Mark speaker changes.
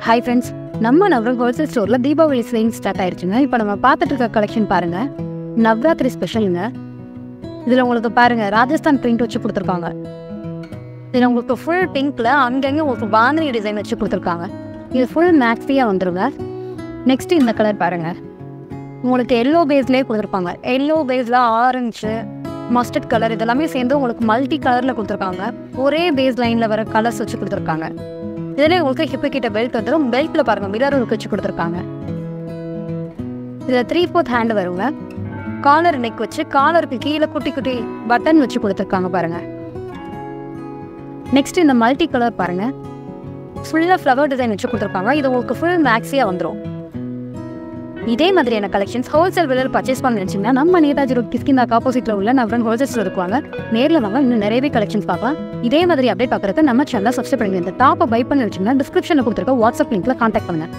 Speaker 1: Hi friends, நம்ம நவ்ரா wholesale ஸ்டோரில் Deepavali selling start ஆயிடுச்சுங்க. இப்போ நம்ம பார்த்துட்டு இருக்க கலெக்ஷன் பாருங்கள், நவராத்திரி ஸ்பெஷலுங்க. இதில் உங்களுக்கு பாருங்கள் ராஜஸ்தான் பிரிண்ட் வச்சு கொடுத்துருக்காங்க. இதில் உங்களுக்கு ஃபுல் பிங்க்கில் அங்கங்கே உங்களுக்கு பாந்தினி டிசைன் வச்சு கொடுத்துருக்காங்க. இது ஃபுல் மேக்ஸியாக வந்துருங்க. நெக்ஸ்ட்டு இந்த கலர் பாருங்கள், உங்களுக்கு எல்லோ பேஸ்லேயே கொடுத்துருப்பாங்க. எல்லோ பேஸில் ஆரஞ்சு, மஸ்டர்ட் கலர் இதெல்லாமே சேர்ந்து உங்களுக்கு மல்டி கலரில் கொடுத்துருக்காங்க. ஒரே பேஸ் லைனில் வர கலர்ஸ் வச்சு கொடுத்துருக்காங்க. இதில் உங்களுக்கு ஹிப்பு கிட்ட பெல்ட் வந்துடும். பெல்ட்டில் பாருங்கள் மிரர் ஒர்க் வச்சு கொடுத்துருக்காங்க. இதில் 3/4 ஹேண்ட் வருங்க. காலர் நெக் வச்சு காலருக்கு கீழே குட்டி குட்டி பட்டன் வச்சு கொடுத்துருக்காங்க பாருங்கள். நெக்ஸ்ட் இந்த மல்டி கலர் பாருங்கள், ஃபுல்லாக ஃப்ளவர் டிசைன் வச்சு கொடுத்துருக்காங்க. இது உங்களுக்கு ஃபுல் மேக்ஸியாக வந்துடும். இதே மாதிரியான கலெக்ஷன்ஸ் ஹோல்சேல் விலையில் பர்ச்சேஸ் பண்ண நினச்சிங்கன்னா நம்ம நேதாஜி ரோட் கிஸ்கிந்தாக்கு ஆப்போசிட்டில் உள்ள நவ்ரன் ஹோல்சேல் ஸ்டோர் இருக்குவாங்க. நேரில் வாங்க, இன்னும் நிறையவே கலெக்ஷன்ஸ் பார்க்கலாம். இதே மாதிரி அப்டேட் பார்க்குறதுக்கு நம்ம சேனலை சப்ஸ்கிரைப் பண்ணுங்க. இந்த டாப்பை பை பண்ணி வச்சிங்கன்னா டிஸ்கிரிப்ஷனில் கொடுத்துருக்க வாட்ஸ்அப் லிங்க்கில் கான்டாக்ட் பண்ணுங்கள்.